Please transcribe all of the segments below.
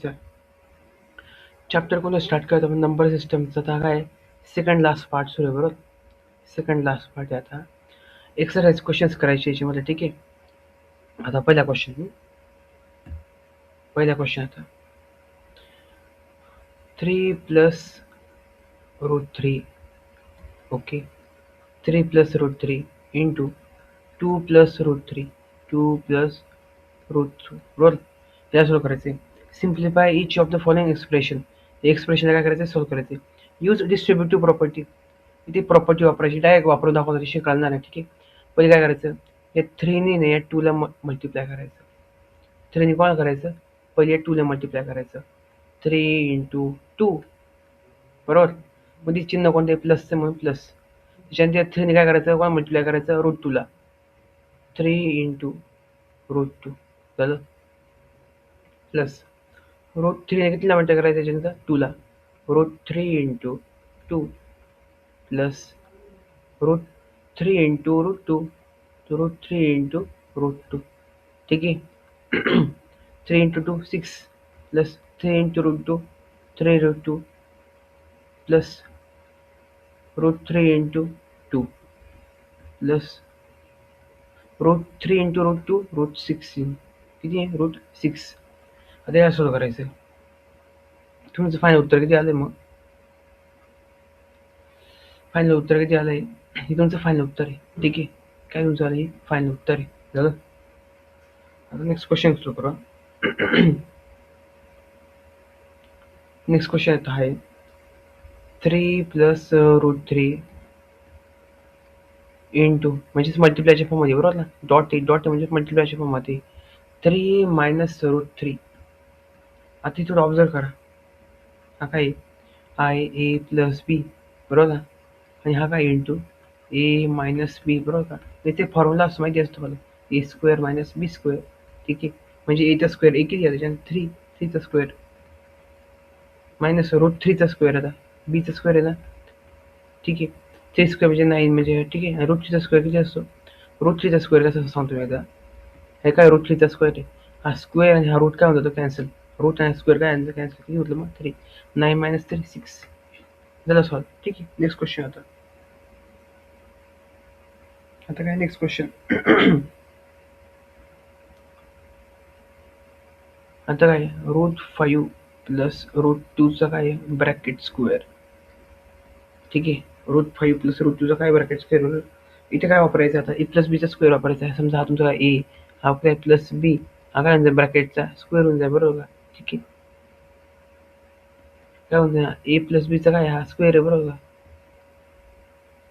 Sir chapter कोणतं start करतो आपण नंबर सिस्टमचा आता काय सेकंड लास्ट पार्ट सुरू आहे बरोबर. सेकंड लास्ट पार्ट आहे आता एक्सरसाइज क्वेश्चन्स करायचे याच्यामध्ये ठीक आहे. आता पहिला क्वेश्चन आता 3 plus root 3 okay 3 plus root 3 into 2 plus root 3 2 plus root 2 बरोबर. याला सॉल्व करायचे. Simplify each of the following expression. एक्सप्रेशनला काय करायचं सॉल्व करायचे. Use distributive property. इथे प्रॉपर्टी वापरायची डायरेक्ट वापरून दाखवतो विषय कळणार नाही ठीक आहे. पहिले काय करायचं या 3ने नाही या 2ला मल्टिप्लाय करायचं. 3ने कोण करायचं पहिले या 2ला मल्टिप्लाय करायचं. 3 इंटू 2 बरोबर. मध्ये चिन्ह कोणतं आहे प्लसचं म्हणून प्लस. त्याच्यानंतर 3ने काय करायचं कोण मल्टिप्लाय करायचं रूट 2ला. 3 इंटू रूट 2 झालं प्लस रूट 3ने कितीला मल्टिप्लाय करायचं त्याच्यानंतर 2ला. Root 3 into 2 plus root 3 into root 2 root 3 into root 2 ठीक आहे. 3 into 2 6 plus 3 into root 2 3 root 2 plus root 3 into 2 plus root 3 into root 2 root 6 किती आहे रूट 6. आता या सॉल्व करायचं आहे. तुमचं फायनल उत्तर किती आलं मग फायनल उत्तर किती आलं आहे हे तुमचं फायनल उत्तर आहे ठीक आहे. काय तुमचं आलं हे फायनल उत्तर आहे झालं. आता नेक्स्ट क्वेश्चन सुरू करू. नेक्स्ट क्वेश्चन येत आहे 3 प्लस रूट 3 इंटू म्हणजेच मल्टिप्लायच्या फॉर्ममध्ये बरोबर ना. डॉट म्हणजे मल्टिप्लायच्या फॉर्ममध्ये 3 मायनस रूट 3. आता थोडं ऑब्झर्व करा. हा काय आय ए प्लस बी बरोबर ना आणि हा काय इंटू ए मायनस बी बरोबर का. इथे फॉर्म्युला असं माहिती असतो मला ए स्क्वेअर मायनस बी स्क्वेअर ठीक आहे. म्हणजे एचा स्क्वेअर ए किती आहे त्याच्यानंतर 3चा स्क्वेअर मायनस रूट 3चा स्क्वेअर आता बीचा स्क्वेअर आहे ना ठीक आहे. 3 स्क्वेअर म्हणजे 9 म्हणजे ठीक आहे. रूट 3चा स्क्वेअर किती असतो रूट 3चा स्क्वेअर कसं सांगतो मी आता. हे काय रूट 3चा स्क्वेअर आहे. हा स्क्वेअर आणि हा रूट काय होतो कॅन्सल. रूट आणि स्क्वेअर काय कॅन्सल किती होतं मग 3 9 मायनस 3 6 झालं सॉल्व ठीक आहे. नेक्स्ट क्वेश्चन आता काय नेक्स्ट क्वेश्चन. आता काय रूट 5 प्लस रूट 2चा काय ब्रॅकेट स्क्वेअर ठीक आहे. रूट 5 प्लस रूट 2चा काय ब्रॅकेट स्क्वेअर. इथे काय वापरायचं आता ए प्लस बीचा स्क्वेअर वापरायचा आहे. समजा हा तुमचा ए हा काय प्लस बी हा काय म्हणजे ब्रॅकेटचा स्क्वेअर होऊन जाईल बरोबर का ठीक आहे. काय म्हणते ए प्लस बीचा काय हा स्क्वेअर आहे बरोबर का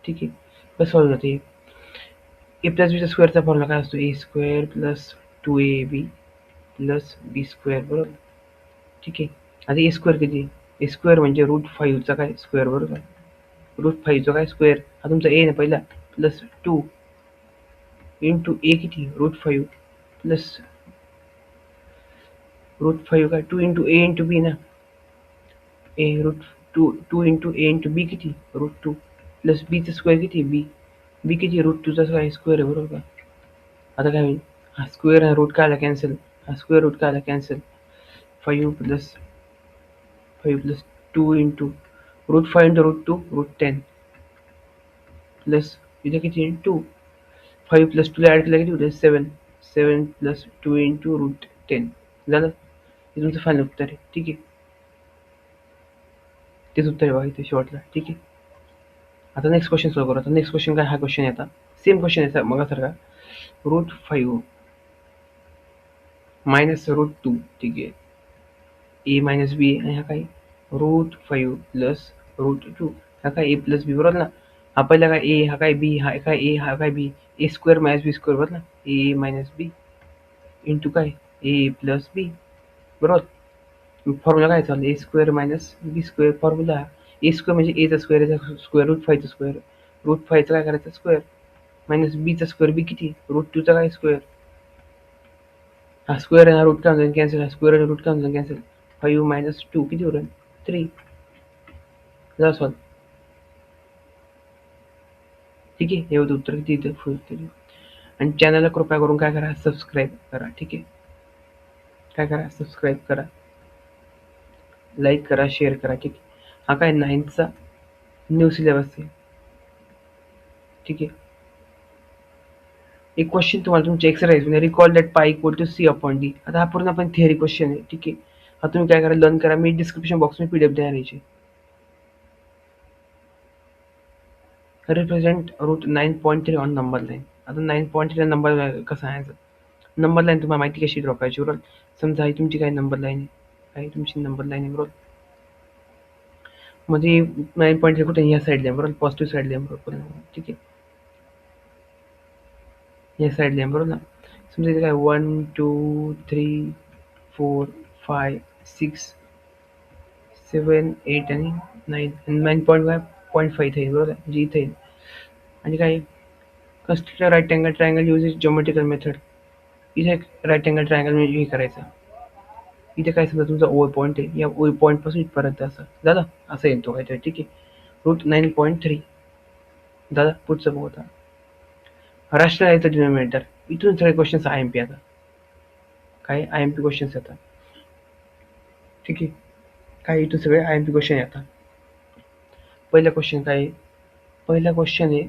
ठीक आहे. कसं सॉल्व जाते ए प्लस बीचा स्क्वेअरचा फॉर्म्युला काय असतो ए स्क्वेअर प्लस 2ab प्लस बी स्क्वेअर बरोबर ठीक आहे. आता ए स्क्वेअर किती ए स्क्वेअर म्हणजे रूट 5चा काय स्क्वेअर बरोबर. रूट 5चा काय स्क्वेअर हा तुमचा ए ना पहिला प्लस 2 इंटू ए किती रूट 5 प्लस रूट 5 काय 2 इंटू ए इंटू बी ना ए रूट 2 इंटू ए इंटू बी किती रूट 2 प्लस बीचा स्क्वेअर किती बी किती रूट 2चा काय स्क्वेअर आहे बरोबर का. आता काय होईल हा स्क्वेअर हा रूट काय आला कॅन्सल हा स्क्वेअर रूट काय आला cancel 5 plus 2 into root 5 into root 2 root 10 plus इथे किती 2 5 प्लस 2 ॲड केलं किती होते 7 प्लस 2 इंटू रूट 10 झालं. हे तुमचं फायनल उत्तर आहे ठीक आहे. तेच उत्तर आहे बघा इथे शेवटला ठीक आहे. आता नेक्स्ट क्वेश्चन सॉल्व करू. आता नेक्स्ट क्वेश्चन काय हा क्वेश्चन येतात सेम क्वेश्चन आहे मगासारखा रूट 5 मायनस रूट 2 ठीक आहे. ए मायनस बी आणि हा काय रूट 5 प्लस रूट 2 हा काय ए प्लस बी बरोबर ना. हा पहिला काय ए हा काय बी हा काय ए हा काय बी ए स्क्वेअर मायनस बी स्क्वेअर बरोबर ना ए मायनस बी इंटू काय ए प्लस बी बरोबर. फॉर्म्युला काय चालू ए स्क्वेअर मायनस बी स्क्वेअर फॉर्म्युला ए स्क्वेअर म्हणजे एचा स्क्वेअर याचा स्क्वेअर रूट 5चा स्क्वेअर रूट 5चा काय करायचं स्क्वेअर मायनस बीचा स्क्वेअर बी किती रूट 2चा काय स्क्वेअर हा स्क्वेअर आहे हा रूट काय होईल कॅन्सल हा स्क्वेअर आणि रूट काय होईल कॅन्सल 5 मायनस 2 किती होईल 3 झालं सॉल्व ठीक आहे. हे होतं उत्तर किती इथं फुल तरी. आणि चॅनलला कृपया करून काय करा सबस्क्राईब करा ठीक आहे. काय करा सबस्क्राईब करा. लाईक करा, शेअर करा. ठीक आहे. हा काय 9th न्यू सिलेबस आहे. ठीक आहे. एक क्वेश्चन तुम्हाला तुमच्या एक्सरसाइज मध्ये recall that pi equal to C upon D. आता हा पूर्ण पण थिअरी क्वेश्चन आहे. ठीक आहे. हा तुम्ही काय करा, लर्न करा. मी डिस्क्रिप्शन बॉक्समध्ये पीडीएफ देणार याची. Represent root 9.3 on number line. आता 9.3 नंबर कसा आहे? नंबर लाईन तुम्हाला माहिती कशी ड्रॉ करायची बरोबर. समजा ही तुमची काय नंबर लाईन आहे, काही तुमची नंबर लाईन आहे बरोबर. म्हणजे 9.3 कुठे ह्या साईडला आहे बरोबर, पॉझिटिव्ह साईडला आहे बरोबर. ठीक आहे. या साईडला आहे बरोबर ना. समजा इथे काय 1 2 3 4 5 6 7 8 आणि 9 आणि 9.5 इथे आहे बरोबर, जी इथे आहे. आणि काय construct right angle triangle use geometrical method. इथे एक राईट अँगल ट्रायंगल म्हणजे हे करायचं. इथे काय समजा तुमचा ओ पॉईंट आहे, या ओ पॉईंट पासून इथपर्यंत असं झालं, असं येतो काहीतरी. ठीक आहे. रूट 9.3 दादा पुढचं बघू आता. राष्ट्रीय डिनोमिनेटर. इथून सगळे क्वेश्चन्स आय एम पी. आता काय आय एम पी क्वेश्चन्स येतात. ठीक आहे. काय इथून सगळे आय एम पी क्वेश्चन येतात. पहिला क्वेश्चन काय आहे? पहिला क्वेश्चन आहे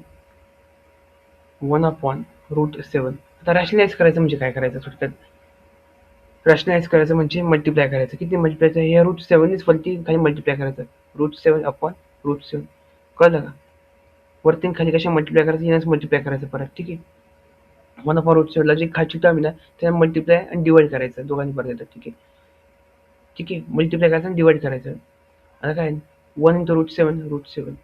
1/√7. आता रॅशनलाइज करायचं म्हणजे काय करायचं थोडक्यात. रॅशनलाइज करायचं म्हणजे मल्टिप्लाय करायचं. किती मल्टिप्लाय करायचं? या √7 वरती खाली मल्टिप्लाय करायचं. √7/√7. कळलं का? वरती खाली कशा मल्टिप्लाय करायचं, यानेच मल्टिप्लाय करायचं परत. ठीक आहे. 1/√7 ला जी खालची टर्म आहे ना, त्याला मल्टिप्लाय आणि डिवाइड करायचं, दोघांनी परत येतं. ठीक आहे. ठीक आहे. मल्टिप्लाय करायचं आणि डिवाइड करायचं. आता काय 1 × √7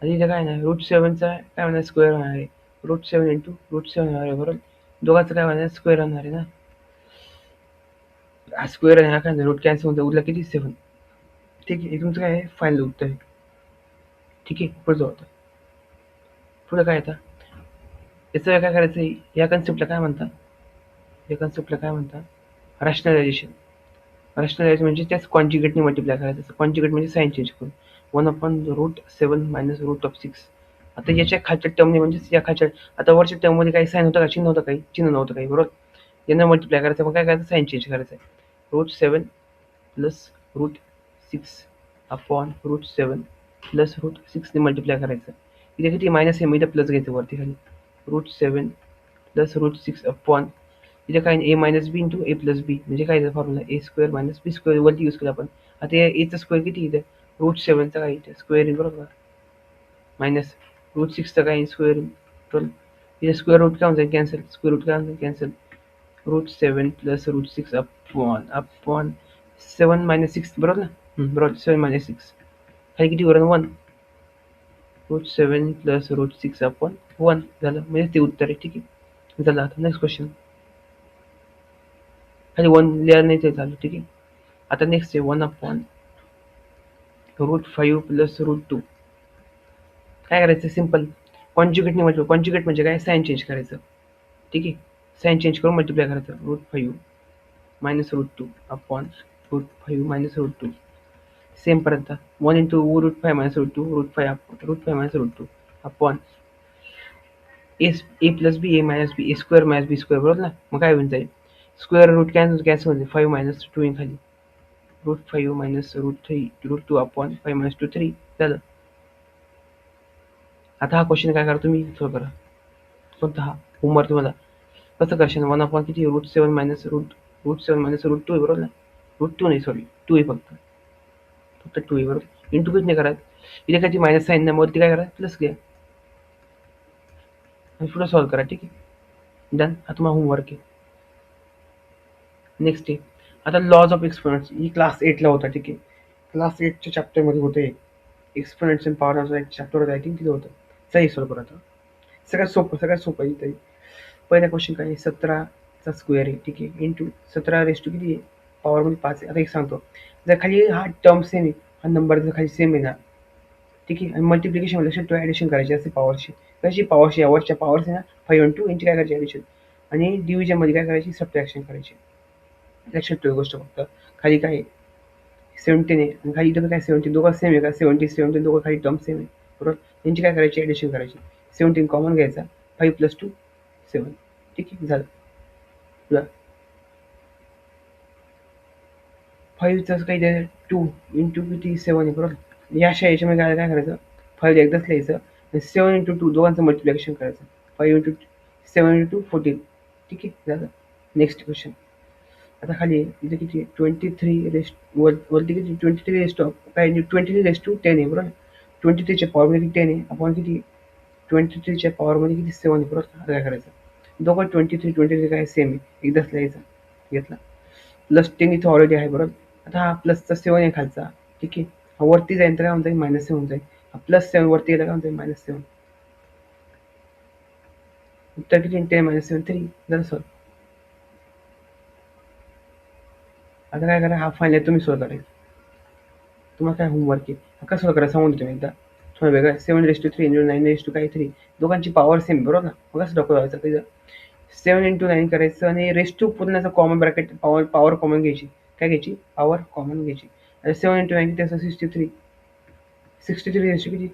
आणि इथे काय नाही, √7चा काय होणार, स्क्वेअर होणार आहे. √7 × √7 होणार आहे बरोबर. दोघांचं काय होणार, स्क्वेअर होणार आहे ना. स्क्वेअर आहे, हा काय रूट कॅन्सल होऊन उरला किती, 7. ठीक आहे. हे तुमचं काय आहे, फायनल उत्तर आहे. ठीक आहे. पुढचं होतं. पुढे काय येतं, याचं काय करायचं, या कन्सेप्टला काय म्हणतात, या कन्सेप्टला काय म्हणतात, रॅशनलायझेशन. रॅशनलाइज म्हणजे त्याच कॉन्जुगेटने मल्टिप्लाय करायचं. कॉन्जुगेट म्हणजे साईन चेंज करून. 1/√7 - √6. आता याच्या खालच्या टर्मने म्हणजे या खालच्या, आता वरच्या टर्ममध्ये काही साईन होतं का, चिन्ह होतं, काही चिन्ह नव्हतं काही बरोबर. यांना मल्टिप्लाय करायचं, मग काय करायचं, साईन चेंज करायचं. √7 + √6 अपॉन √7 + √6 ने मल्टिप्लाय करायचं. इथे किती मायनस आहे, इथे प्लस घ्यायचं वरती खाली. √7 + √6 अपॉन, इथे काय a - b × a + b म्हणजे काय फॉर्म्युला, a² - b² वरती यूज केला आपण. आता या a चा स्क्वेअर किती इथे, √7चा काय इथे स्क्वेअर येईल बरोबर, मायनस √6चा काय स्क्वेअर येईल. तर इथे स्क्वेअर रूट काय होऊन कॅन्सल, स्क्वेअर रूट काय होऊन कॅन्सल. √7 + √6 अपॉन 7 - 6 बरोबर ना. बरोबर, 7 - 6 खाली किती वरून 1. √7 + √6 अपॉन 1 झालं, म्हणजे ते उत्तर आहे. ठीक आहे. झालं. आता नेक्स्ट क्वेश्चन. खाली 1 लिहा नाही ते झालं. ठीक आहे. आता नेक्स्ट आहे 1/√5 + √2. काय करायचं, सिम्पल कॉन्जुगेटने मल्टिप्लाय. कॉन्जुगेट म्हणजे काय, साइन चेंज करायचं. ठीक आहे. साइन चेंज करून मल्टिप्लाय करायचं. √5 - √2 अपॉन √5 - √2. सेम परत 1 × √5 - √2 √5 √5 - √2 upon a + b a - b a² - b² बरोबर ना. मग काय होऊन जाईल, स्क्वेअर रूट कॅन्सल होते, 5 - 2 खाली. √5 - √2 अपॉन 5 - 2 3 झालं. आता हा क्वेश्चन काय करा तुम्ही, सॉल्व करा. कोणता हा होमवर्क तुम्हाला कसं करशाल, 1 अपॉन किती, √7 - √2 बरोबर ना. √2 नाही, सॉरी 2 आहे फक्त 2 आहे बरोबर. इंटू किती नाही करत, इथे काय मायनस साईन ना, मग काय करा, प्लस घ्या आणि पुढे सॉल्व करा. ठीक आहे. डन. हा तुम्हाला होमवर्क आहे. नेक्स्ट आहे आता लॉज ऑफ एक्सपोनेंट्स. ही क्लास 8ला होता. ठीक आहे. क्लास 8च्या चॅप्टरमध्ये होते एक्सपोनेंट्स अँड पॉवर. एक चॅप्टर होतं, आय थिंक तिथे होतं. सही सॉल्व करा. आता सगळ्यात सोपं इथे. पहिला क्वेश्चन काय आहे, 17चा स्क्वेअर आहे. ठीक आहे. इंटू 17 किती आहे, पॉवरमध्ये 5 आहे. आता एक सांगतो, जर खाली हा टर्म सेम आहे, हा नंबर जर खाली सेम आहे ना, ठीक आहे, आणि मल्टिप्लिकेशन लक्षात ठेवा, ॲडिशन करायची असते पॉवरची. कशी पॉवरची, यावरच्या पॉवरची ना 5 × यांची काय करायची ॲडिशन, आणि डिव्हिजनमध्ये काय करायची, सबट्रॅक्शन करायची. लक्षात ठेवा गोष्ट फक्त. खाली काय 17 आहे आणि खाली इथं काय 17, दोघं सेम आहे का, 17 दोघं खाली टर्म सेम आहे बरोबर. यांची काय करायची, ॲडिशन करायची. 17 कॉमन घ्यायचा, 5 + 2 7. ठीक आहे. झालं. 5चं काही द्यायचं 2 इंटू किती 7 आहे बरोबर. याच्यामध्ये काय करायचं 5 एकदाच लिहायचं आणि 7 इंटू 2 दोघांचं मल्टिप्लिकेशन करायचं. 5 इंटू 7 इंटू 14 ठीक आहे झालं. Next question. आता खाली इथे किती 23 रेस्ट वरती किती 23 रेस्ट काय 23 रेस्ट टू 10 आहे बरोबर. 23च्या पॉवरमध्ये किती 10 आहे आपण किती 23च्या पॉवरमध्ये किती 7 आहे बरोबर. आता काय करायचं दोघं 23 काय सेम आहे एकदाच लिहायचं घेतला. प्लस 10 इथं ऑलरेडी आहे बरोबर. आता हा प्लसचा 7 आहे खालचा ठीक आहे. हा वरती जाईल तर काय म्हणता येईल -7 जाईल. प्लस 7 वरती गेला काय म्हणता येईल -7. उत्तर किती 10 - 7 3 झालं सॉल्व. आता काय करा हा फायनल तुम्ही सॉल्व करायचं. तुम्हाला काय होमवर्क आहे कसं सॉल्व करायचं सांगून देतो मी एकदा थोडं वेगळं. 7 इंटू 9 काय 3 दोघांची पॉवर सेम बरोबर ना. मग कसं दाखवायचं तिथं 7 इंटू 9 करायचं आणि रेस्ट टू पूर्णचं कॉमन ब्रॅकेट पॉवर कॉमन घ्यायची. काय घ्यायची पॉवर कॉमन घ्यायची. आणि 7 इंटू 9 त्याचं 63 रेस्ट किती